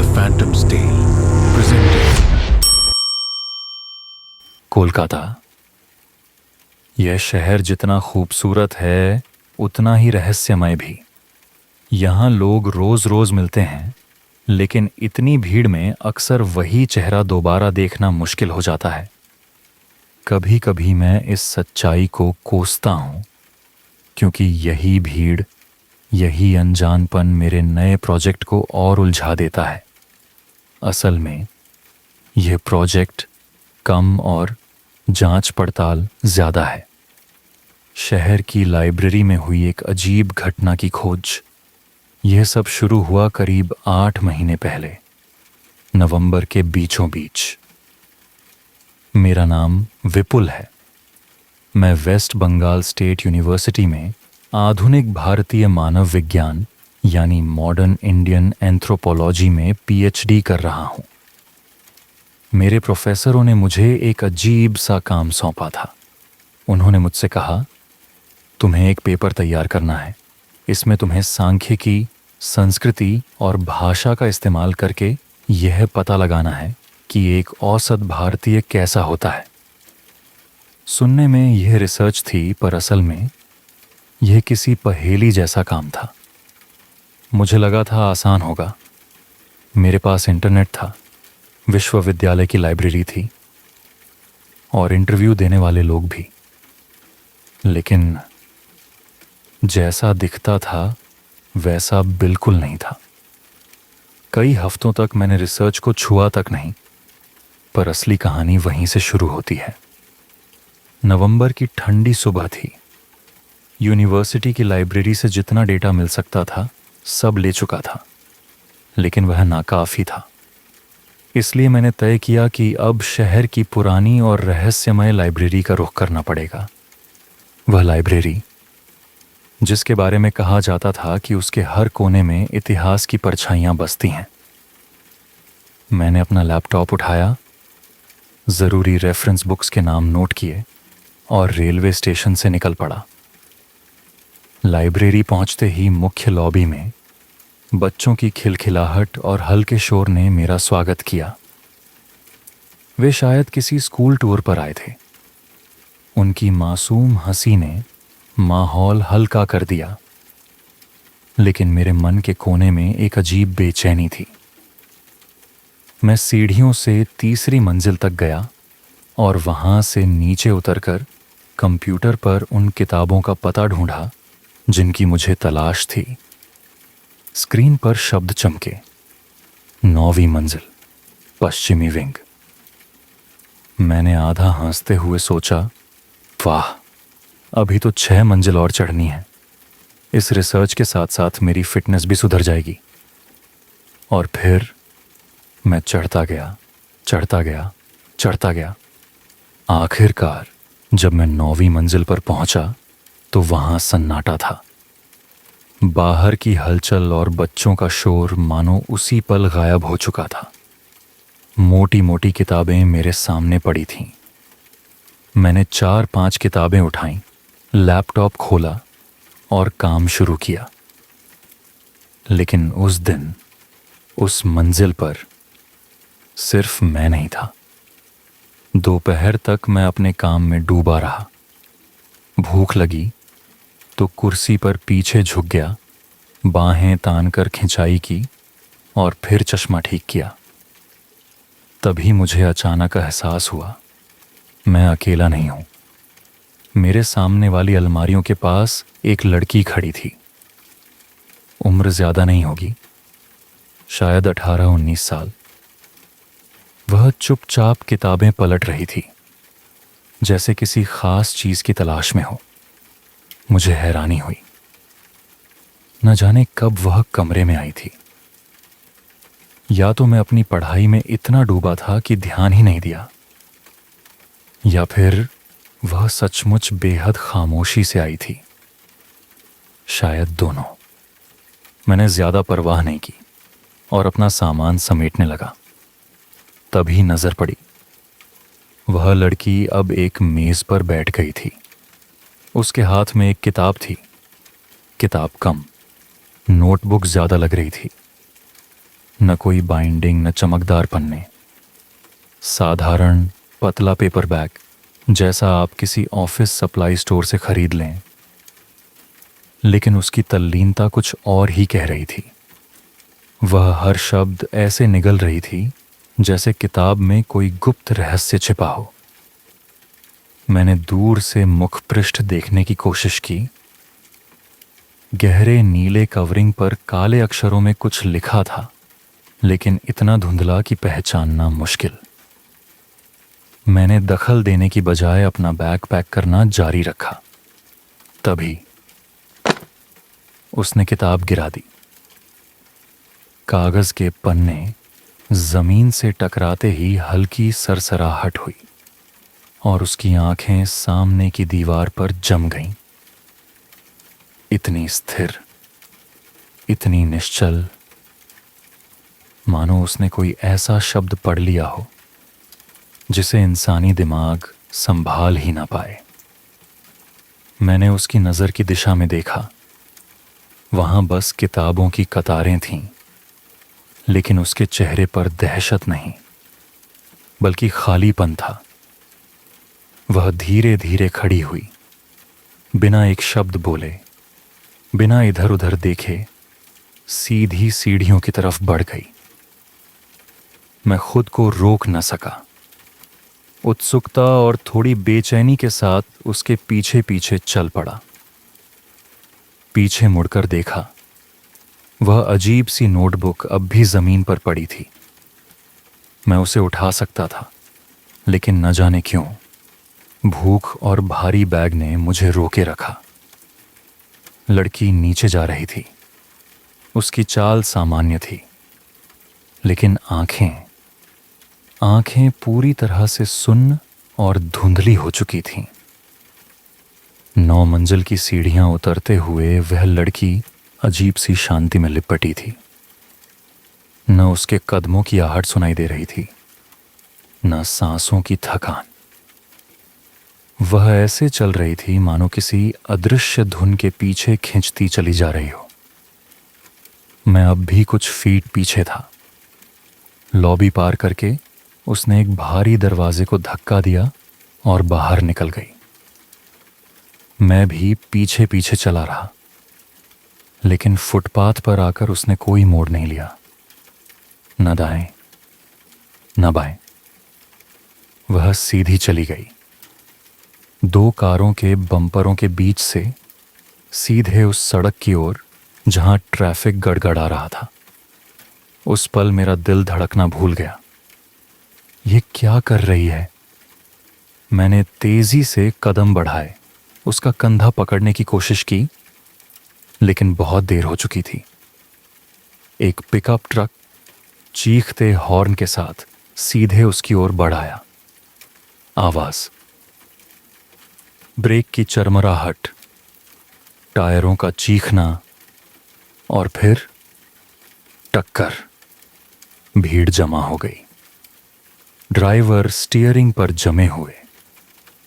The Phantom's Tale, presented. Kolkata. यह शहर जितना खूबसूरत है उतना ही रहस्यमय भी। यहाँ लोग रोज रोज मिलते हैं, लेकिन इतनी भीड़ में अक्सर वही चेहरा दोबारा देखना मुश्किल हो जाता है। कभी कभी मैं इस सच्चाई को कोसता हूँ, क्योंकि यही भीड़, यही अनजानपन मेरे नए प्रोजेक्ट को और उलझा देता है। असल में यह प्रोजेक्ट कम और जांच पड़ताल ज़्यादा है। शहर की लाइब्रेरी में हुई एक अजीब घटना की खोज। यह सब शुरू हुआ करीब 8 महीने पहले, नवंबर के बीचों बीच। मेरा नाम विपुल है। मैं वेस्ट बंगाल स्टेट यूनिवर्सिटी में आधुनिक भारतीय मानव विज्ञान यानी मॉडर्न इंडियन एंथ्रोपोलॉजी में पीएचडी कर रहा हूँ। मेरे प्रोफेसरों ने मुझे एक अजीब सा काम सौंपा था। उन्होंने मुझसे कहा, तुम्हें एक पेपर तैयार करना है। इसमें तुम्हें सांख्यिकी, संस्कृति और भाषा का इस्तेमाल करके यह पता लगाना है कि एक औसत भारतीय कैसा होता है। सुनने में यह रिसर्च थी, पर असल में यह किसी पहेली जैसा काम था। मुझे लगा था आसान होगा। मेरे पास इंटरनेट था, विश्वविद्यालय की लाइब्रेरी थी और इंटरव्यू देने वाले लोग भी। लेकिन जैसा दिखता था वैसा बिल्कुल नहीं था। कई हफ्तों तक मैंने रिसर्च को छुआ तक नहीं, पर असली कहानी वहीं से शुरू होती है। नवंबर की ठंडी सुबह थी। यूनिवर्सिटी की लाइब्रेरी से जितना डेटा मिल सकता था सब ले चुका था, लेकिन वह नाकाफी था। इसलिए मैंने तय किया कि अब शहर की पुरानी और रहस्यमय लाइब्रेरी का रुख करना पड़ेगा। वह लाइब्रेरी जिसके बारे में कहा जाता था कि उसके हर कोने में इतिहास की परछाइयां बसती हैं। मैंने अपना लैपटॉप उठाया, ज़रूरी रेफरेंस बुक्स के नाम नोट किए और रेलवे स्टेशन से निकल पड़ा। लाइब्रेरी पहुंचते ही मुख्य लॉबी में बच्चों की खिलखिलाहट और हल्के शोर ने मेरा स्वागत किया। वे शायद किसी स्कूल टूर पर आए थे। उनकी मासूम हंसी ने माहौल हल्का कर दिया, लेकिन मेरे मन के कोने में एक अजीब बेचैनी थी। मैं सीढ़ियों से तीसरी मंजिल तक गया और वहां से नीचे उतरकर कंप्यूटर पर उन किताबों का पता ढूंढा जिनकी मुझे तलाश थी। स्क्रीन पर शब्द चमके, 9वीं मंजिल, पश्चिमी विंग। मैंने आधा हंसते हुए सोचा, वाह, अभी तो 6 मंजिल और चढ़नी है। इस रिसर्च के साथ साथ मेरी फिटनेस भी सुधर जाएगी। और फिर मैं चढ़ता गया, चढ़ता गया, चढ़ता गया। आखिरकार जब मैं 9वीं मंजिल पर पहुंचा तो वहां सन्नाटा था। बाहर की हलचल और बच्चों का शोर मानो उसी पल गायब हो चुका था। मोटी मोटी किताबें मेरे सामने पड़ी थीं। मैंने 4-5 किताबें उठाईं, लैपटॉप खोला और काम शुरू किया। लेकिन उस दिन उस मंजिल पर सिर्फ मैं नहीं था। दोपहर तक मैं अपने काम में डूबा रहा। भूख लगी तो कुर्सी पर पीछे झुक गया, बाहें तानकर खिंचाई की और फिर चश्मा ठीक किया। तभी मुझे अचानक एहसास हुआ, मैं अकेला नहीं हूं। मेरे सामने वाली अलमारियों के पास एक लड़की खड़ी थी। उम्र ज्यादा नहीं होगी, शायद 18-19 साल। वह चुपचाप किताबें पलट रही थी, जैसे किसी खास चीज की तलाश में हो। मुझे हैरानी हुई। न जाने कब वह कमरे में आई थी। या तो मैं अपनी पढ़ाई में इतना डूबा था कि ध्यान ही नहीं दिया, या फिर वह सचमुच बेहद खामोशी से आई थी। शायद दोनों। मैंने ज्यादा परवाह नहीं की और अपना सामान समेटने लगा। तभी नजर पड़ी। वह लड़की अब एक मेज पर बैठ गई थी। उसके हाथ में एक किताब थी। किताब कम, नोटबुक ज्यादा लग रही थी। न कोई बाइंडिंग, न चमकदार पन्ने। साधारण पतला पेपर बैग, जैसा आप किसी ऑफिस सप्लाई स्टोर से खरीद लें। लेकिन उसकी तल्लीनता कुछ और ही कह रही थी। वह हर शब्द ऐसे निगल रही थी जैसे किताब में कोई गुप्त रहस्य छिपा हो। मैंने दूर से मुख पृष्ठ देखने की कोशिश की। गहरे नीले कवरिंग पर काले अक्षरों में कुछ लिखा था, लेकिन इतना धुंधला कि पहचानना मुश्किल। मैंने दखल देने की बजाय अपना बैग पैक करना जारी रखा। तभी उसने किताब गिरा दी। कागज के पन्ने जमीन से टकराते ही हल्की सरसराहट हुई और उसकी आंखें सामने की दीवार पर जम गईं। इतनी स्थिर, इतनी निश्चल, मानो उसने कोई ऐसा शब्द पढ़ लिया हो जिसे इंसानी दिमाग संभाल ही ना पाए। मैंने उसकी नज़र की दिशा में देखा। वहां बस किताबों की कतारें थीं, लेकिन उसके चेहरे पर दहशत नहीं, बल्कि खालीपन था। वह धीरे धीरे खड़ी हुई, बिना एक शब्द बोले, बिना इधर उधर देखे, सीधी सीढ़ियों की तरफ बढ़ गई। मैं खुद को रोक न सका। उत्सुकता और थोड़ी बेचैनी के साथ उसके पीछे पीछे चल पड़ा। पीछे मुड़कर देखा। वह अजीब सी नोटबुक अब भी जमीन पर पड़ी थी। मैं उसे उठा सकता था, लेकिन न जाने क्यों भूख और भारी बैग ने मुझे रोके रखा। लड़की नीचे जा रही थी। उसकी चाल सामान्य थी, लेकिन आंखें पूरी तरह से सुन्न और धुंधली हो चुकी थीं। 9 मंजिल की सीढ़ियां उतरते हुए वह लड़की अजीब सी शांति में लिपटी थी। न उसके कदमों की आहट सुनाई दे रही थी, न सांसों की थकान। वह ऐसे चल रही थी मानो किसी अदृश्य धुन के पीछे खींचती चली जा रही हो। मैं अब भी कुछ फीट पीछे था। लॉबी पार करके उसने एक भारी दरवाजे को धक्का दिया और बाहर निकल गई। मैं भी पीछे पीछे चला रहा, लेकिन फुटपाथ पर आकर उसने कोई मोड़ नहीं लिया, न दाएं न बाएं। वह सीधी चली गई, 2 कारों के बम्परों के बीच से सीधे उस सड़क की ओर जहां ट्रैफिक गड़गड़ा रहा था। उस पल मेरा दिल धड़कना भूल गया। ये क्या कर रही है? मैंने तेजी से कदम बढ़ाए, उसका कंधा पकड़ने की कोशिश की, लेकिन बहुत देर हो चुकी थी। एक पिकअप ट्रक चीखते हॉर्न के साथ सीधे उसकी ओर बढ़ आया। आवाज, ब्रेक की चरमराहट, टायरों का चीखना और फिर टक्कर। भीड़ जमा हो गई। ड्राइवर स्टीयरिंग पर जमे हुए,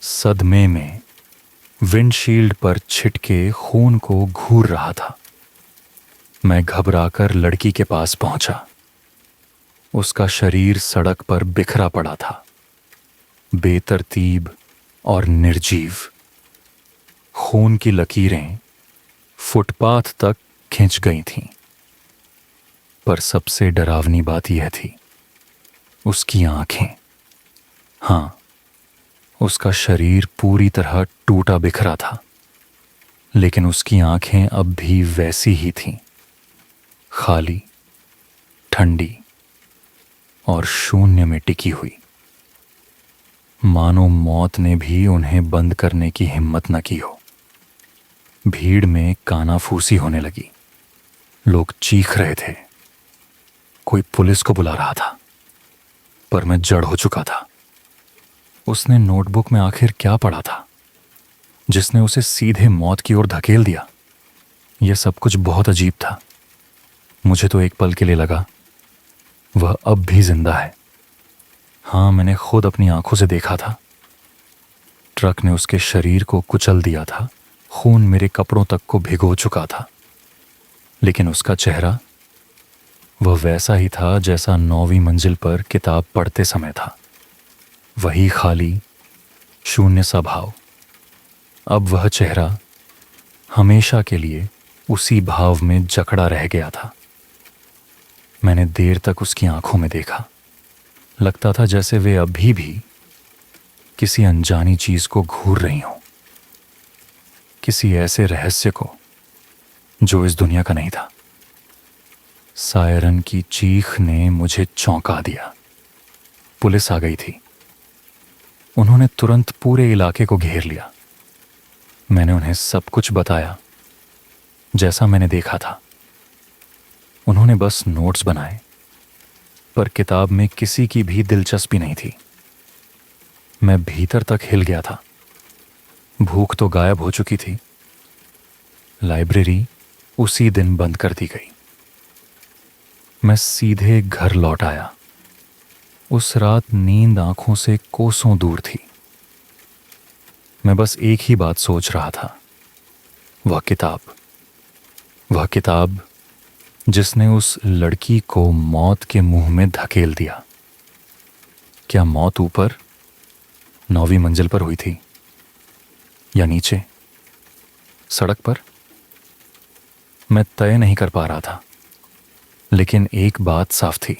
सदमे में विंडशील्ड पर छिटके खून को घूर रहा था। मैं घबराकर लड़की के पास पहुंचा। उसका शरीर सड़क पर बिखरा पड़ा था, बेतरतीब और निर्जीव। खून की लकीरें फुटपाथ तक खिंच गई थीं। पर सबसे डरावनी बात यह थी, उसकी आंखें। हां, उसका शरीर पूरी तरह टूटा बिखरा था, लेकिन उसकी आंखें अब भी वैसी ही थीं, खाली, ठंडी और शून्य में टिकी हुई, मानो मौत ने भी उन्हें बंद करने की हिम्मत न की हो। भीड़ में कानाफूसी होने लगी। लोग चीख रहे थे। कोई पुलिस को बुला रहा था, पर मैं जड़ हो चुका था। उसने नोटबुक में आखिर क्या पढ़ा था जिसने उसे सीधे मौत की ओर धकेल दिया? यह सब कुछ बहुत अजीब था। मुझे तो एक पल के लिए लगा वह अब भी जिंदा है। हां, मैंने खुद अपनी आंखों से देखा था। ट्रक ने उसके शरीर को कुचल दिया था। खून मेरे कपड़ों तक को भिगो चुका था, लेकिन उसका चेहरा वह वैसा ही था जैसा 9वीं मंजिल पर किताब पढ़ते समय था। वही खाली शून्य सा भाव। अब वह चेहरा हमेशा के लिए उसी भाव में जकड़ा रह गया था। मैंने देर तक उसकी आंखों में देखा। लगता था जैसे वे अभी भी किसी अनजानी चीज को घूर रही हों, किसी ऐसे रहस्य को जो इस दुनिया का नहीं था। सायरन की चीख ने मुझे चौंका दिया। पुलिस आ गई थी। उन्होंने तुरंत पूरे इलाके को घेर लिया। मैंने उन्हें सब कुछ बताया जैसा मैंने देखा था। उन्होंने बस नोट्स बनाए, पर किताब में किसी की भी दिलचस्पी नहीं थी। मैं भीतर तक हिल गया था। भूख तो गायब हो चुकी थी। लाइब्रेरी उसी दिन बंद कर दी गई। मैं सीधे घर लौट आया। उस रात नींद आंखों से कोसों दूर थी। मैं बस एक ही बात सोच रहा था, वह किताब जिसने उस लड़की को मौत के मुंह में धकेल दिया। क्या मौत ऊपर 9वीं मंजिल पर हुई थी या नीचे सड़क पर? मैं तय नहीं कर पा रहा था, लेकिन एक बात साफ थी।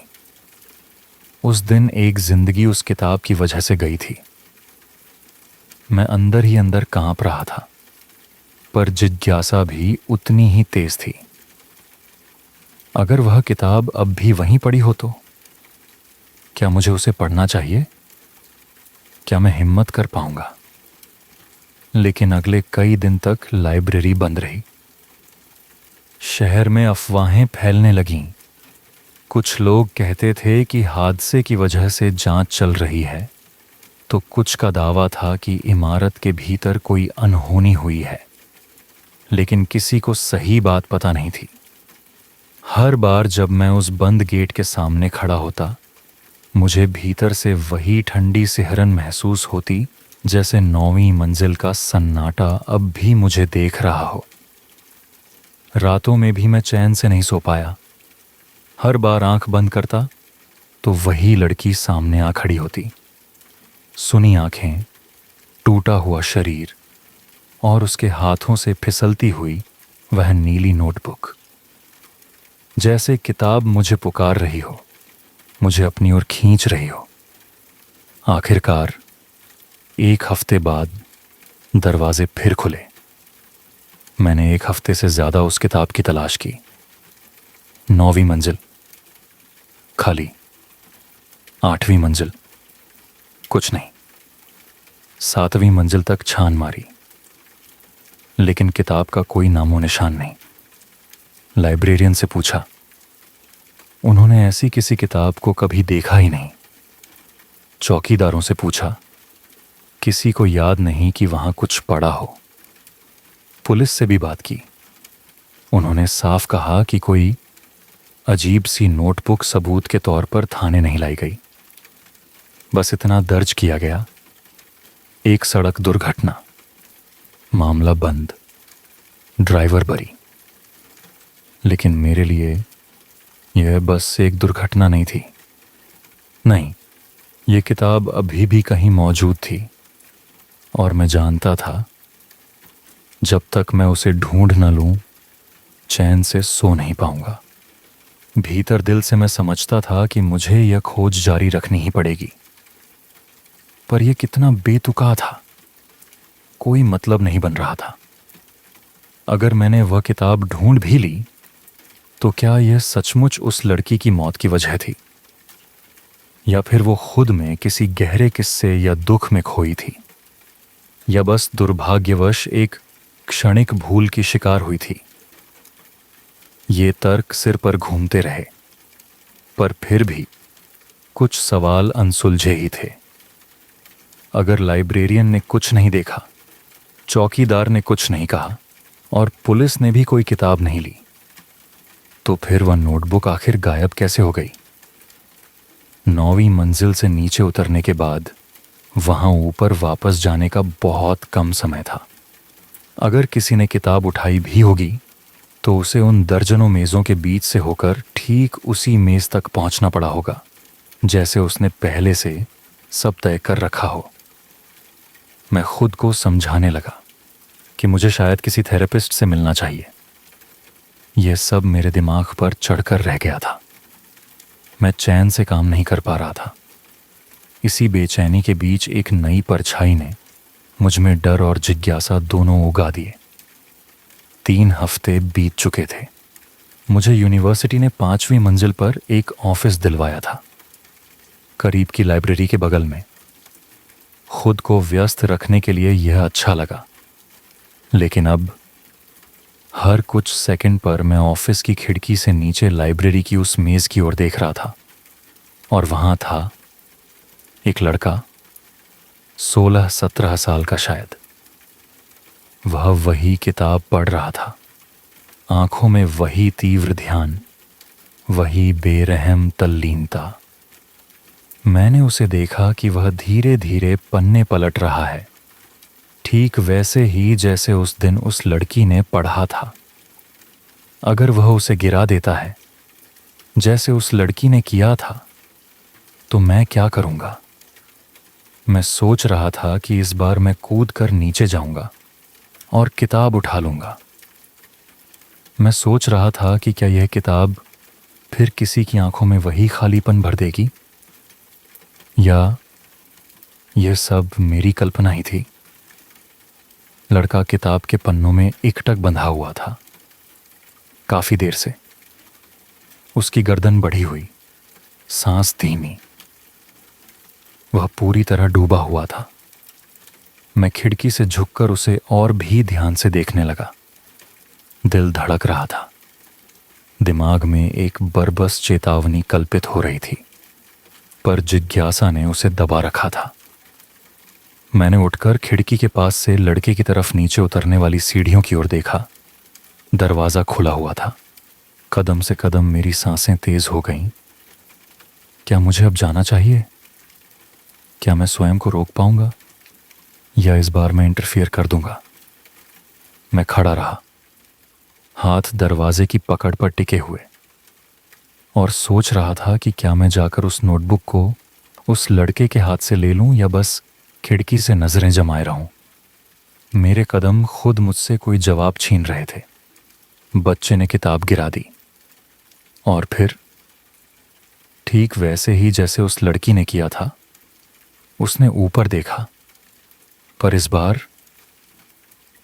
उस दिन एक जिंदगी उस किताब की वजह से गई थी। मैं अंदर ही अंदर कांप रहा था, पर जिज्ञासा भी उतनी ही तेज थी। अगर वह किताब अब भी वहीं पड़ी हो तो क्या मुझे उसे पढ़ना चाहिए? क्या मैं हिम्मत कर पाऊंगा? लेकिन अगले कई दिन तक लाइब्रेरी बंद रही। शहर में अफवाहें फैलने लगीं। कुछ लोग कहते थे कि हादसे की वजह से जांच चल रही है, तो कुछ का दावा था कि इमारत के भीतर कोई अनहोनी हुई है। लेकिन किसी को सही बात पता नहीं थी। हर बार जब मैं उस बंद गेट के सामने खड़ा होता, मुझे भीतर से वही ठंडी सिहरन महसूस होती, जैसे 9वीं मंजिल का सन्नाटा अब भी मुझे देख रहा हो। रातों में भी मैं चैन से नहीं सो पाया। हर बार आंख बंद करता तो वही लड़की सामने आ खड़ी होती। सुनी आंखें, टूटा हुआ शरीर और उसके हाथों से फिसलती हुई वह नीली नोटबुक। जैसे किताब मुझे पुकार रही हो, मुझे अपनी ओर खींच रही हो। आखिरकार 1 हफ्ते बाद दरवाजे फिर खुले। मैंने 1 हफ्ते से ज्यादा उस किताब की तलाश की। 9वीं मंजिल खाली, 8वीं मंजिल कुछ नहीं, 7वीं मंजिल तक छान मारी, लेकिन किताब का कोई नामो निशान नहीं। लाइब्रेरियन से पूछा, उन्होंने ऐसी किसी किताब को कभी देखा ही नहीं। चौकीदारों से पूछा, किसी को याद नहीं कि वहां कुछ पड़ा हो। पुलिस से भी बात की। उन्होंने साफ कहा कि कोई अजीब सी नोटबुक सबूत के तौर पर थाने नहीं लाई गई। बस इतना दर्ज किया गया, एक सड़क दुर्घटना, मामला बंद, ड्राइवर बरी। लेकिन मेरे लिए यह बस एक दुर्घटना नहीं थी। नहीं, यह किताब अभी भी कहीं मौजूद थी, और मैं जानता था जब तक मैं उसे ढूंढ न लूं, चैन से सो नहीं पाऊंगा। भीतर दिल से मैं समझता था कि मुझे यह खोज जारी रखनी ही पड़ेगी। पर यह कितना बेतुका था, कोई मतलब नहीं बन रहा था। अगर मैंने वह किताब ढूंढ भी ली, तो क्या यह सचमुच उस लड़की की मौत की वजह थी, या फिर वो खुद में किसी गहरे किस्से या दुख में खोई थी, या बस दुर्भाग्यवश एक क्षणिक भूल की शिकार हुई थी। ये तर्क सिर पर घूमते रहे, पर फिर भी कुछ सवाल अनसुलझे ही थे। अगर लाइब्रेरियन ने कुछ नहीं देखा, चौकीदार ने कुछ नहीं कहा और पुलिस ने भी कोई किताब नहीं ली, तो फिर वह नोटबुक आखिर गायब कैसे हो गई? 9वीं मंजिल से नीचे उतरने के बाद वहां ऊपर वापस जाने का बहुत कम समय था। अगर किसी ने किताब उठाई भी होगी तो उसे उन दर्जनों मेज़ों के बीच से होकर ठीक उसी मेज़ तक पहुंचना पड़ा होगा जैसे उसने पहले से सब तय कर रखा हो। मैं खुद को समझाने लगा कि मुझे शायद किसी थेरेपिस्ट से मिलना चाहिए। यह सब मेरे दिमाग पर चढ़कर रह गया था। मैं चैन से काम नहीं कर पा रहा था। इसी बेचैनी के बीच एक नई परछाई ने मुझ में डर और जिज्ञासा दोनों उगा दिए। 3 हफ्ते बीत चुके थे। मुझे यूनिवर्सिटी ने 5वीं मंजिल पर एक ऑफिस दिलवाया था, करीब की लाइब्रेरी के बगल में। खुद को व्यस्त रखने के लिए यह अच्छा लगा, लेकिन अब हर कुछ सेकंड पर मैं ऑफिस की खिड़की से नीचे लाइब्रेरी की उस मेज की ओर देख रहा था, और वहां था एक लड़का, 16-17 साल का शायद। वह वही किताब पढ़ रहा था, आंखों में वही तीव्र ध्यान, वही बेरहम तल्लीनता। मैंने उसे देखा कि वह धीरे धीरे पन्ने पलट रहा है, ठीक वैसे ही जैसे उस दिन उस लड़की ने पढ़ा था। अगर वह उसे गिरा देता है जैसे उस लड़की ने किया था, तो मैं क्या करूंगा? मैं सोच रहा था कि इस बार मैं कूद कर नीचे जाऊंगा और किताब उठा लूंगा। मैं सोच रहा था कि क्या यह किताब फिर किसी की आंखों में वही खालीपन भर देगी, या यह सब मेरी कल्पना ही थी। लड़का किताब के पन्नों में एकटक बंधा हुआ था, काफी देर से। उसकी गर्दन बढ़ी हुई, सांस धीमी। वह पूरी तरह डूबा हुआ था। मैं खिड़की से झुककर उसे और भी ध्यान से देखने लगा। दिल धड़क रहा था। दिमाग में एक बरबस चेतावनी कल्पित हो रही थी, पर जिज्ञासा ने उसे दबा रखा था। मैंने उठकर खिड़की के पास से लड़के की तरफ नीचे उतरने वाली सीढ़ियों की ओर देखा। दरवाजा खुला हुआ था। कदम से कदम मेरी सांसें तेज हो गईं। क्या मुझे अब जाना चाहिए? क्या मैं स्वयं को रोक पाऊंगा, या इस बार मैं इंटरफियर कर दूंगा? मैं खड़ा रहा, हाथ दरवाजे की पकड़ पर टिके हुए, और सोच रहा था कि क्या मैं जाकर उस नोटबुक को उस लड़के के हाथ से ले लूं, या बस खिड़की से नजरें जमाए रहूं। मेरे कदम खुद मुझसे कोई जवाब छीन रहे थे। बच्चे ने किताब गिरा दी, और फिर ठीक वैसे ही जैसे उस लड़की ने किया था, उसने ऊपर देखा, पर इस बार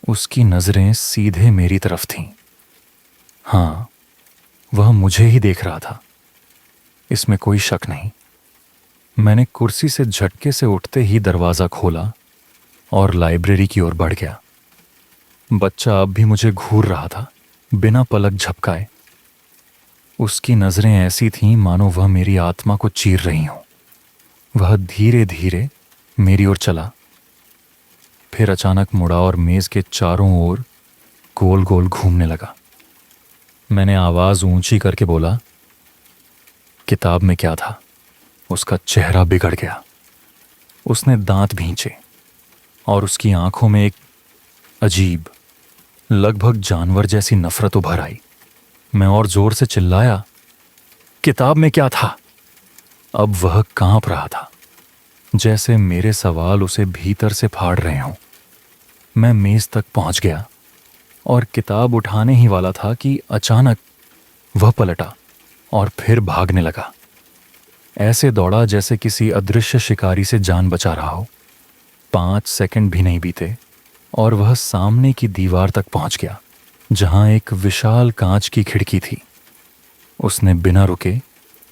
उसकी नजरें सीधे मेरी तरफ थीं। हाँ, वह मुझे ही देख रहा था, इसमें कोई शक नहीं। मैंने कुर्सी से झटके से उठते ही दरवाजा खोला और लाइब्रेरी की ओर बढ़ गया। बच्चा अब भी मुझे घूर रहा था, बिना पलक झपकाए। उसकी नजरें ऐसी थीं मानो वह मेरी आत्मा को चीर रही हों। वह धीरे धीरे मेरी ओर चला, फिर अचानक मुड़ा और मेज के चारों ओर गोल गोल घूमने लगा। मैंने आवाज ऊंची करके बोला, किताब में क्या था? उसका चेहरा बिगड़ गया। उसने दांत भींचे और उसकी आंखों में एक अजीब, लगभग जानवर जैसी नफरत उभर आई। मैं और जोर से चिल्लाया, किताब में क्या था? अब वह कांप रहा था, जैसे मेरे सवाल उसे भीतर से फाड़ रहे हों। मैं मेज तक पहुंच गया और किताब उठाने ही वाला था कि अचानक वह पलटा और फिर भागने लगा। ऐसे दौड़ा जैसे किसी अदृश्य शिकारी से जान बचा रहा हो। 5 सेकंड भी नहीं बीते और वह सामने की दीवार तक पहुंच गया, जहां एक विशाल कांच की खिड़की थी। उसने बिना रुके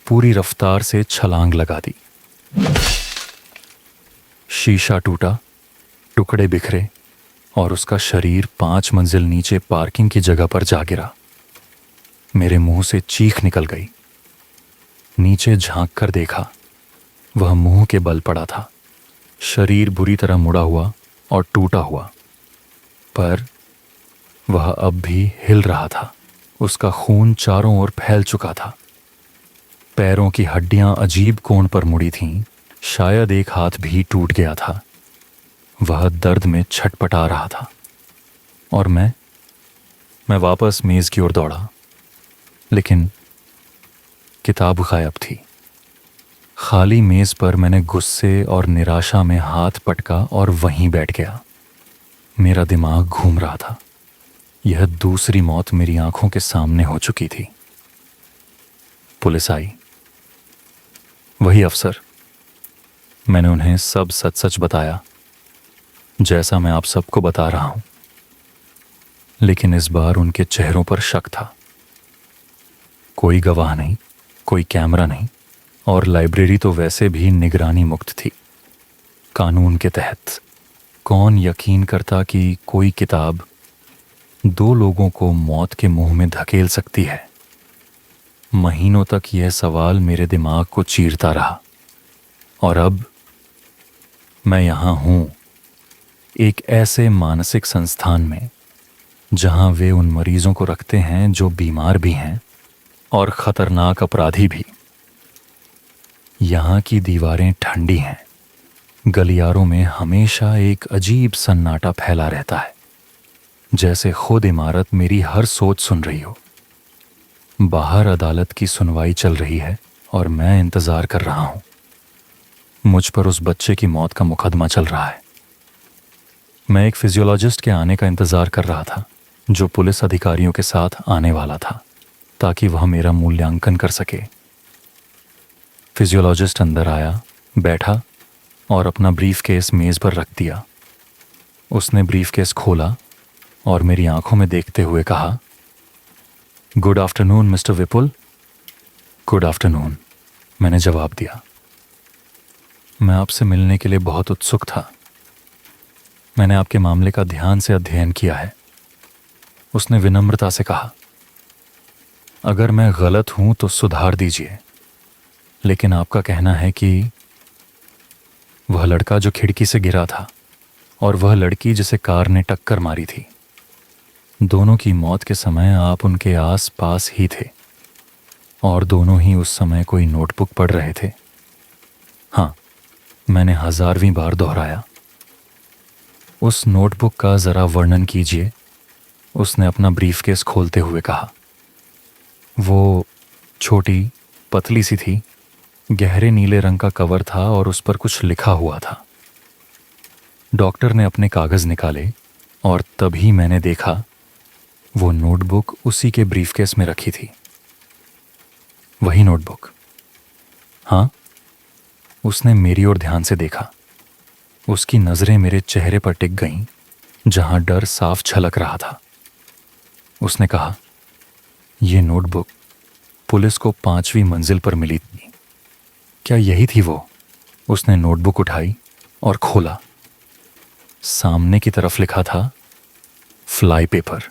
पूरी रफ्तार से छलांग लगा दी। शीशा टूटा, टुकड़े बिखरे और उसका शरीर 5 मंजिल नीचे पार्किंग की जगह पर जा गिरा। मेरे मुंह से चीख निकल गई। नीचे झांक कर देखा, वह मुंह के बल पड़ा था, शरीर बुरी तरह मुड़ा हुआ और टूटा हुआ, पर वह अब भी हिल रहा था। उसका खून चारों ओर फैल चुका था। पैरों की हड्डियां अजीब कोण पर मुड़ी थीं, शायद एक हाथ भी टूट गया था। वह दर्द में छटपटा रहा था, और मैं वापस मेज की ओर दौड़ा, लेकिन किताब गायब थी। खाली मेज पर मैंने गुस्से और निराशा में हाथ पटका और वहीं बैठ गया। मेरा दिमाग घूम रहा था। यह दूसरी मौत मेरी आंखों के सामने हो चुकी थी। पुलिस आई। वही अफसर। मैंने उन्हें सब सच सच बताया, जैसा मैं आप सबको बता रहा हूं। लेकिन इस बार उनके चेहरों पर शक था। कोई गवाह नहीं, कोई कैमरा नहीं, और लाइब्रेरी तो वैसे भी निगरानी मुक्त थी। कानून के तहत कौन यकीन करता कि कोई किताब दो लोगों को मौत के मुंह में धकेल सकती है। महीनों तक यह सवाल मेरे दिमाग को चीरता रहा, और अब मैं यहां हूं, एक ऐसे मानसिक संस्थान में जहां वे उन मरीजों को रखते हैं जो बीमार भी हैं और खतरनाक अपराधी भी। यहां की दीवारें ठंडी हैं। गलियारों में हमेशा एक अजीब सन्नाटा फैला रहता है, जैसे खुद इमारत मेरी हर सोच सुन रही हो। बाहर अदालत की सुनवाई चल रही है और मैं इंतजार कर रहा हूं। मुझ पर उस बच्चे की मौत का मुकदमा चल रहा है। मैं एक फिजियोलॉजिस्ट के आने का इंतजार कर रहा था, जो पुलिस अधिकारियों के साथ आने वाला था, ताकि वह मेरा मूल्यांकन कर सके। फिजियोलॉजिस्ट अंदर आया, बैठा और अपना ब्रीफकेस मेज पर रख दिया। उसने ब्रीफकेस खोला और मेरी आंखों में देखते हुए कहा, गुड आफ्टरनून मिस्टर विपुल। गुड आफ्टरनून, मैंने जवाब दिया। मैं आपसे मिलने के लिए बहुत उत्सुक था। मैंने आपके मामले का ध्यान से अध्ययन किया है। उसने विनम्रता से कहा, अगर मैं गलत हूं तो सुधार दीजिए, लेकिन आपका कहना है कि वह लड़का जो खिड़की से गिरा था और वह लड़की जिसे कार ने टक्कर मारी थी, दोनों की मौत के समय आप उनके आस पास ही थे और दोनों ही उस समय कोई नोटबुक पढ़ रहे थे। हाँ, मैंने 1000वीं बार दोहराया। उस नोटबुक का जरा वर्णन कीजिए, उसने अपना ब्रीफकेस खोलते हुए कहा। वो छोटी पतली सी थी, गहरे नीले रंग का कवर था और उस पर कुछ लिखा हुआ था। डॉक्टर ने अपने कागज निकाले और तभी मैंने देखा वो नोटबुक उसी के ब्रीफकेस में रखी थी। वही नोटबुक। हाँ, उसने मेरी ओर ध्यान से देखा। उसकी नजरें मेरे चेहरे पर टिक गईं, जहां डर साफ झलक रहा था। उसने कहा, यह नोटबुक पुलिस को 5वीं मंजिल पर मिली थी। क्या यही थी वो? उसने नोटबुक उठाई और खोला। सामने की तरफ लिखा था, फ्लाई पेपर।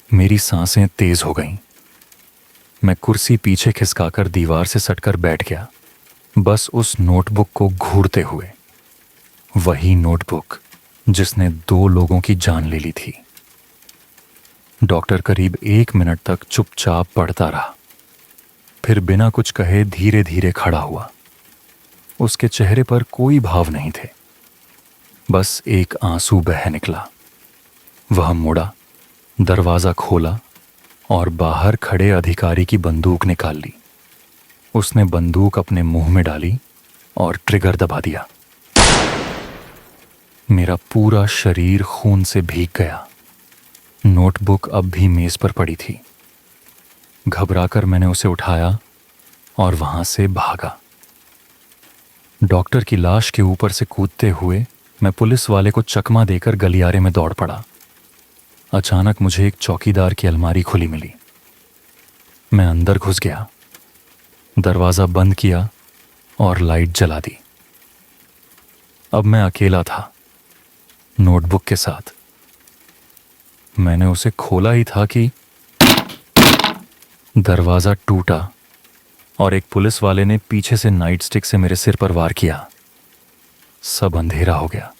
मेरी सांसें तेज हो गईं। मैं कुर्सी पीछे खिसकाकर दीवार से सटकर बैठ गया, बस उस नोटबुक को घूरते हुए। वही नोटबुक जिसने 2 लोगों की जान ले ली थी। डॉक्टर करीब 1 मिनट तक चुपचाप पढ़ता रहा, फिर बिना कुछ कहे धीरे धीरे खड़ा हुआ। उसके चेहरे पर कोई भाव नहीं थे, बस एक आंसू बह निकला। वह मुड़ा, दरवाजा खोला और बाहर खड़े अधिकारी की बंदूक निकाल ली। उसने बंदूक अपने मुंह में डाली और ट्रिगर दबा दिया। मेरा पूरा शरीर खून से भीग गया। नोटबुक अब भी मेज पर पड़ी थी। घबराकर मैंने उसे उठाया और वहां से भागा। डॉक्टर की लाश के ऊपर से कूदते हुए मैं पुलिस वाले को चकमा देकर गलियारे में दौड़ पड़ा। अचानक मुझे एक चौकीदार की अलमारी खुली मिली। मैं अंदर घुस गया, दरवाजा बंद किया और लाइट जला दी। अब मैं अकेला था, नोटबुक के साथ। मैंने उसे खोला ही था कि दरवाजा टूटा और एक पुलिस वाले ने पीछे से नाइट स्टिक से मेरे सिर पर वार किया। सब अंधेरा हो गया।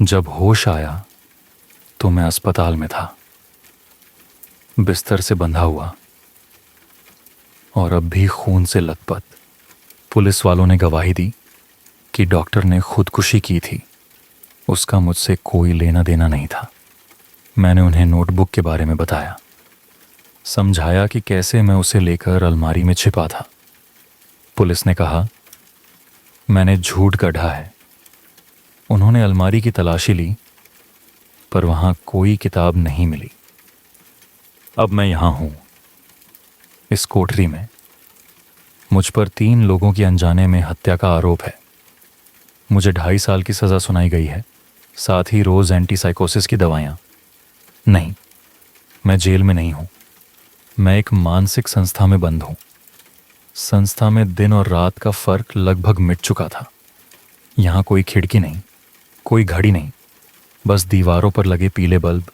जब होश आया तो मैं अस्पताल में था, बिस्तर से बंधा हुआ और अब भी खून से लथपथ। पुलिस वालों ने गवाही दी कि डॉक्टर ने खुदकुशी की थी। उसका मुझसे कोई लेना देना नहीं था। मैंने उन्हें नोटबुक के बारे में बताया, समझाया कि कैसे मैं उसे लेकर अलमारी में छिपा था। पुलिस ने कहा मैंने झूठ गढ़ा है। उन्होंने अलमारी की तलाशी ली, पर वहां कोई किताब नहीं मिली। अब मैं यहां हूं, इस कोठरी में। मुझ पर 3 लोगों की अनजाने में हत्या का आरोप है। मुझे 2.5 साल की सज़ा सुनाई गई है, साथ ही रोज़ एंटीसाइकोसिस की दवाइयाँ। नहीं, मैं जेल में नहीं हूँ। मैं एक मानसिक संस्था में बंद हूँ। संस्था में दिन और रात का फ़र्क लगभग मिट चुका था। यहाँ कोई खिड़की नहीं, कोई घड़ी नहीं, बस दीवारों पर लगे पीले बल्ब,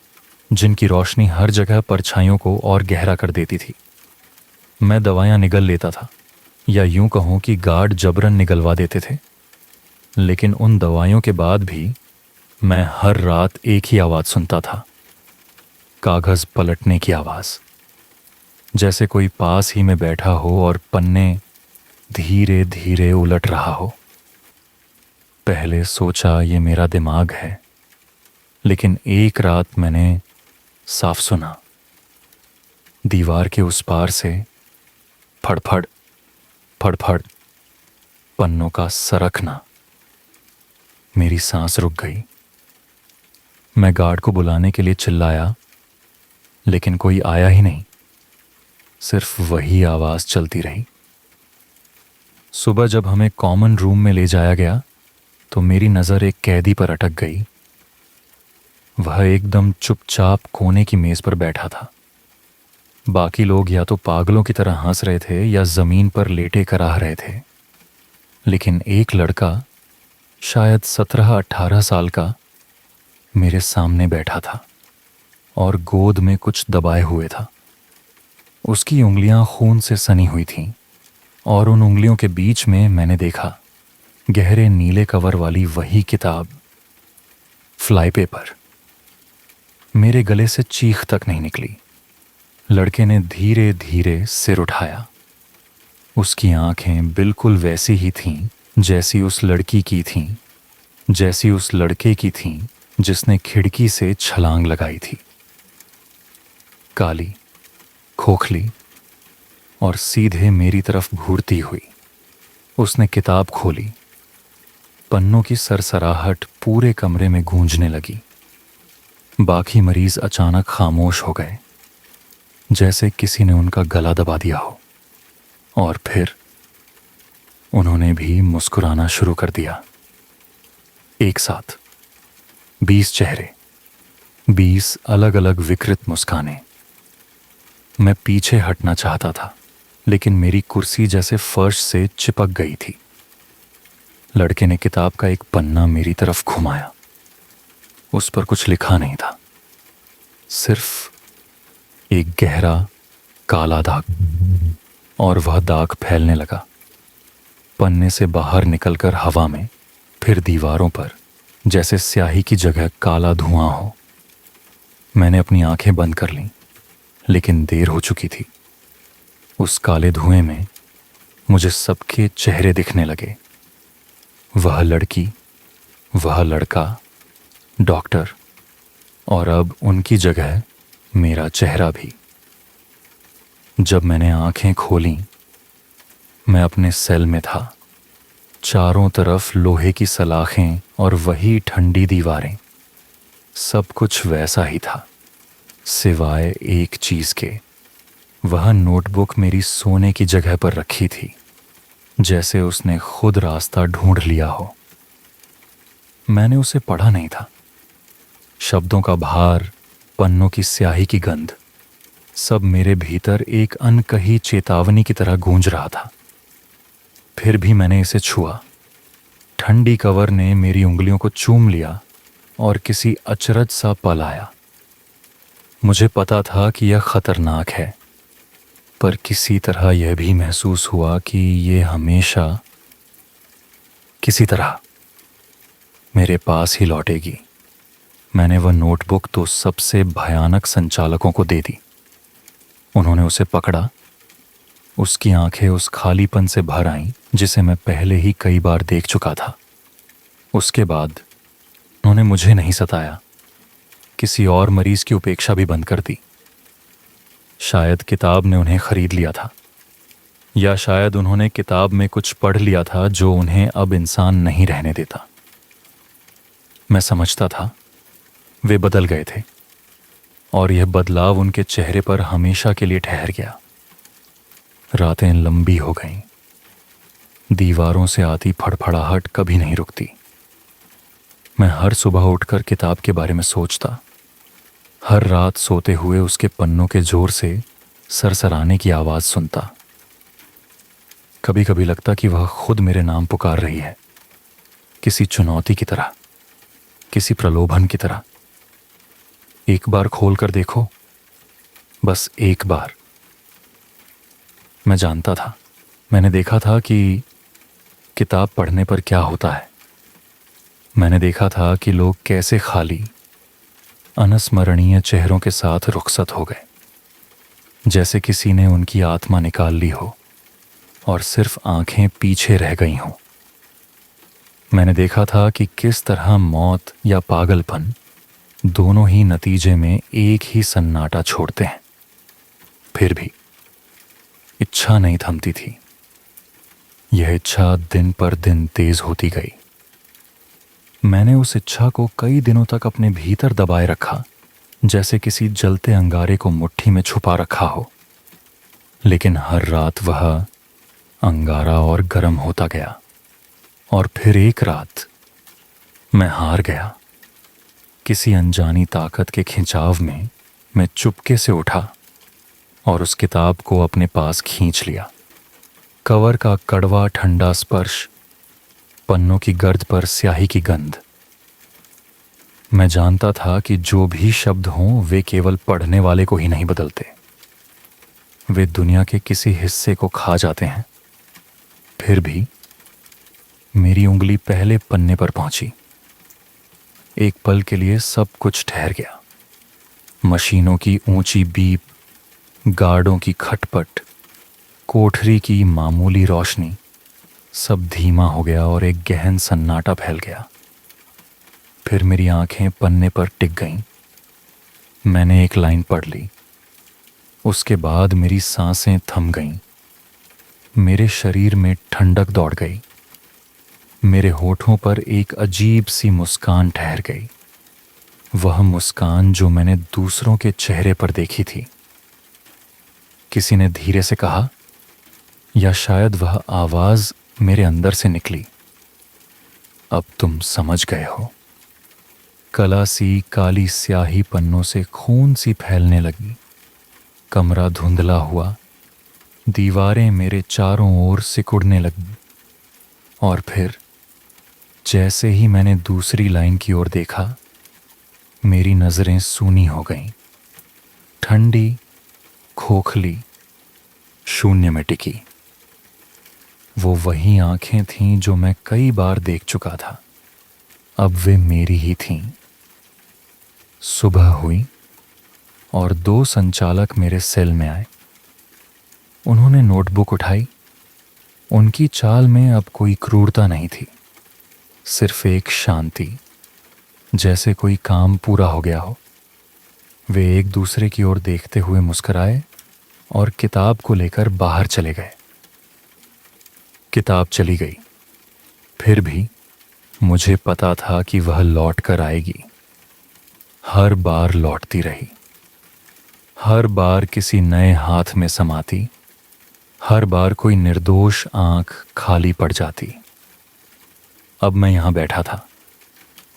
जिनकी रोशनी हर जगह परछाइयों को और गहरा कर देती थी। मैं दवाइयाँ निगल लेता था, या यूं कहूँ कि गार्ड जबरन निगलवा देते थे। लेकिन उन दवाइयों के बाद भी मैं हर रात एक ही आवाज़ सुनता था, कागज़ पलटने की आवाज़, जैसे कोई पास ही में बैठा हो और पन्ने धीरे धीरे उलट रहा हो। पहले सोचा ये मेरा दिमाग है, लेकिन एक रात मैंने साफ सुना, दीवार के उस पार से फड़फड़ फड़फड़, पन्नों का सरकना। मेरी सांस रुक गई। मैं गार्ड को बुलाने के लिए चिल्लाया, लेकिन कोई आया ही नहीं। सिर्फ वही आवाज़ चलती रही। सुबह जब हमें कॉमन रूम में ले जाया गया तो मेरी नज़र एक कैदी पर अटक गई। वह एकदम चुपचाप कोने की मेज़ पर बैठा था। बाकी लोग या तो पागलों की तरह हंस रहे थे या ज़मीन पर लेटे कराह रहे थे, लेकिन एक लड़का शायद 17-18 साल का मेरे सामने बैठा था और गोद में कुछ दबाए हुए था। उसकी उंगलियां खून से सनी हुई थीं और उन उंगलियों के बीच में मैंने देखा गहरे नीले कवर वाली वही किताब, फ्लाई पेपर। मेरे गले से चीख तक नहीं निकली। लड़के ने धीरे धीरे सिर उठाया। उसकी आंखें बिल्कुल वैसी ही थीं जैसी उस लड़की की थीं, जैसी उस लड़के की थीं जिसने खिड़की से छलांग लगाई थी। काली, खोखली और सीधे मेरी तरफ घूरती हुई। उसने किताब खोली। पन्नों की सरसराहट पूरे कमरे में गूंजने लगी। बाकी मरीज अचानक खामोश हो गए, जैसे किसी ने उनका गला दबा दिया हो। और फिर उन्होंने भी मुस्कुराना शुरू कर दिया। एक साथ 20 चेहरे, 20 अलग अलग विकृत मुस्कानें। मैं पीछे हटना चाहता था, लेकिन मेरी कुर्सी जैसे फर्श से चिपक गई थी। लड़के ने किताब का एक पन्ना मेरी तरफ घुमाया। उस पर कुछ लिखा नहीं था, सिर्फ एक गहरा काला दाग। और वह दाग फैलने लगा, पन्ने से बाहर निकलकर हवा में, फिर दीवारों पर, जैसे स्याही की जगह काला धुआं हो। मैंने अपनी आंखें बंद कर लीं, लेकिन देर हो चुकी थी। उस काले धुएं में मुझे सबके चेहरे दिखने लगे। वह लड़की, वह लड़का, डॉक्टर, और अब उनकी जगह मेरा चेहरा भी। जब मैंने आंखें खोलीं, मैं अपने सेल में था। चारों तरफ लोहे की सलाखें और वही ठंडी दीवारें। सब कुछ वैसा ही था, सिवाय एक चीज के। वह नोटबुक मेरी सोने की जगह पर रखी थी, जैसे उसने खुद रास्ता ढूंढ लिया हो। मैंने उसे पढ़ा नहीं था। शब्दों का भार, पन्नों की स्याही की गंध, सब मेरे भीतर एक अनकही चेतावनी की तरह गूंज रहा था। फिर भी मैंने इसे छुआ। ठंडी कवर ने मेरी उंगलियों को चूम लिया और किसी अचरज सा पल आया। मुझे पता था कि यह खतरनाक है, पर किसी तरह यह भी महसूस हुआ कि यह हमेशा किसी तरह मेरे पास ही लौटेगी। मैंने वह नोटबुक तो सबसे भयानक संचालकों को दे दी। उन्होंने उसे पकड़ा। उसकी आंखें उस खालीपन से भर आईं जिसे मैं पहले ही कई बार देख चुका था। उसके बाद उन्होंने मुझे नहीं सताया, किसी और मरीज की उपेक्षा भी बंद कर दी। शायद किताब ने उन्हें खरीद लिया था, या शायद उन्होंने किताब में कुछ पढ़ लिया था जो उन्हें अब इंसान नहीं रहने देता। मैं समझता था वे बदल गए थे, और यह बदलाव उनके चेहरे पर हमेशा के लिए ठहर गया। रातें लंबी हो गईं। दीवारों से आती फड़फड़ाहट कभी नहीं रुकती। मैं हर सुबह उठकर किताब के बारे में सोचता, हर रात सोते हुए उसके पन्नों के जोर से सरसराने की आवाज सुनता। कभी कभी लगता कि वह खुद मेरे नाम पुकार रही है, किसी चुनौती की तरह, किसी प्रलोभन की तरह। एक बार खोल कर देखो, बस एक बार। मैं जानता था, मैंने देखा था कि किताब पढ़ने पर क्या होता है। मैंने देखा था कि लोग कैसे खाली, अनस्मरणीय चेहरों के साथ रुखसत हो गए, जैसे किसी ने उनकी आत्मा निकाल ली हो और सिर्फ आंखें पीछे रह गई हों। मैंने देखा था कि किस तरह मौत या पागलपन दोनों ही नतीजे में एक ही सन्नाटा छोड़ते हैं। फिर भी इच्छा नहीं थमती थी। यह इच्छा दिन पर दिन तेज होती गई। मैंने उस इच्छा को कई दिनों तक अपने भीतर दबाए रखा, जैसे किसी जलते अंगारे को मुट्ठी में छुपा रखा हो। लेकिन हर रात वह अंगारा और गर्म होता गया, और फिर एक रात मैं हार गया। किसी अनजानी ताकत के खिंचाव में मैं चुपके से उठा और उस किताब को अपने पास खींच लिया। कवर का कड़वा ठंडा स्पर्श, पन्नों की गर्द पर स्याही की गंध। मैं जानता था कि जो भी शब्द हों वे केवल पढ़ने वाले को ही नहीं बदलते, वे दुनिया के किसी हिस्से को खा जाते हैं। फिर भी मेरी उंगली पहले पन्ने पर पहुंची। एक पल के लिए सब कुछ ठहर गया। मशीनों की ऊंची बीप, गार्डों की खटपट, कोठरी की मामूली रोशनी, सब धीमा हो गया और एक गहन सन्नाटा फैल गया। फिर मेरी आंखें पन्ने पर टिक गईं। मैंने एक लाइन पढ़ ली। उसके बाद मेरी सांसें थम गईं। मेरे शरीर में ठंडक दौड़ गई। मेरे होठों पर एक अजीब सी मुस्कान ठहर गई, वह मुस्कान जो मैंने दूसरों के चेहरे पर देखी थी। किसी ने धीरे से कहा, या शायद वह आवाज मेरे अंदर से निकली, अब तुम समझ गए हो। कला सी काली स्याही पन्नों से खून सी फैलने लगी। कमरा धुंधला हुआ, दीवारें मेरे चारों ओर सिकुड़ने लगीं, और फिर जैसे ही मैंने दूसरी लाइन की ओर देखा, मेरी नजरें सूनी हो गईं। ठंडी, खोखली, शून्य में टिकी। वो वही आंखें थीं जो मैं कई बार देख चुका था। अब वे मेरी ही थीं। सुबह हुई और 2 संचालक मेरे सेल में आए। उन्होंने नोटबुक उठाई। उनकी चाल में अब कोई क्रूरता नहीं थी, सिर्फ एक शांति, जैसे कोई काम पूरा हो गया हो। वे एक दूसरे की ओर देखते हुए मुस्कुराए और किताब को लेकर बाहर चले गए। किताब चली गई। फिर भी मुझे पता था कि वह लौट कर आएगी। हर बार लौटती रही, हर बार किसी नए हाथ में समाती, हर बार कोई निर्दोष आंख खाली पड़ जाती। अब मैं यहां बैठा था,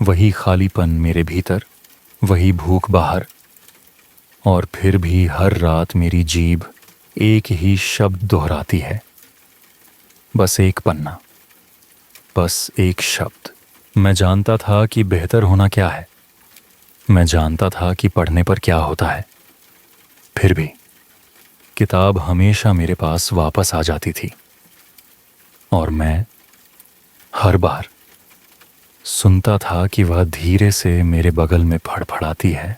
वही खालीपन मेरे भीतर, वही भूख बाहर, और फिर भी हर रात मेरी जीभ एक ही शब्द दोहराती है, बस एक पन्ना, बस एक शब्द। मैं जानता था कि बेहतर होना क्या है, मैं जानता था कि पढ़ने पर क्या होता है। फिर भी किताब हमेशा मेरे पास वापस आ जाती थी, और मैं हर बार सुनता था कि वह धीरे से मेरे बगल में फड़फड़ाती है।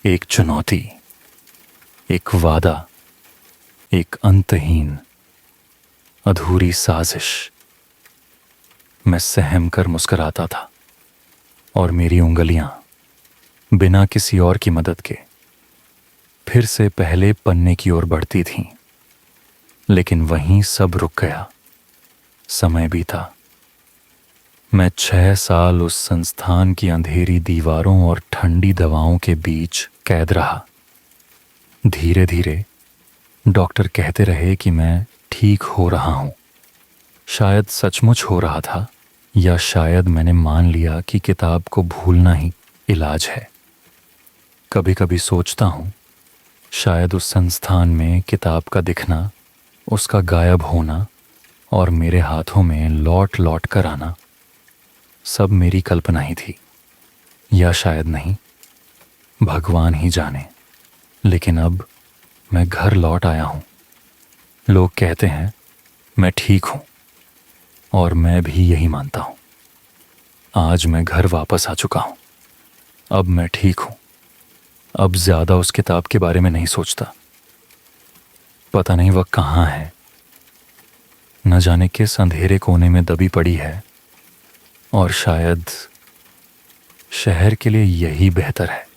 एक चुनौती, एक वादा, एक अंतहीन अधूरी साजिश। मैं सहम कर मुस्कुराता था, और मेरी उंगलियां बिना किसी और की मदद के फिर से पहले पन्ने की ओर बढ़ती थीं। लेकिन वहीं सब रुक गया। समय बीता। मैं 6 साल उस संस्थान की अंधेरी दीवारों और ठंडी दवाओं के बीच कैद रहा। धीरे धीरे डॉक्टर कहते रहे कि मैं ठीक हो रहा हूं। शायद सचमुच हो रहा था, या शायद मैंने मान लिया कि किताब को भूलना ही इलाज है। कभी कभी सोचता हूं, शायद उस संस्थान में किताब का दिखना, उसका गायब होना और मेरे हाथों में लौट लौट कर आना सब मेरी कल्पना ही थी, या शायद नहीं, भगवान ही जाने। लेकिन अब मैं घर लौट आया हूं। लोग कहते हैं मैं ठीक हूं, और मैं भी यही मानता हूं। आज मैं घर वापस आ चुका हूं। अब मैं ठीक हूं। अब ज्यादा उस किताब के बारे में नहीं सोचता। पता नहीं वह कहां है, न जाने किस अंधेरे कोने में दबी पड़ी है, और शायद शहर के लिए यही बेहतर है।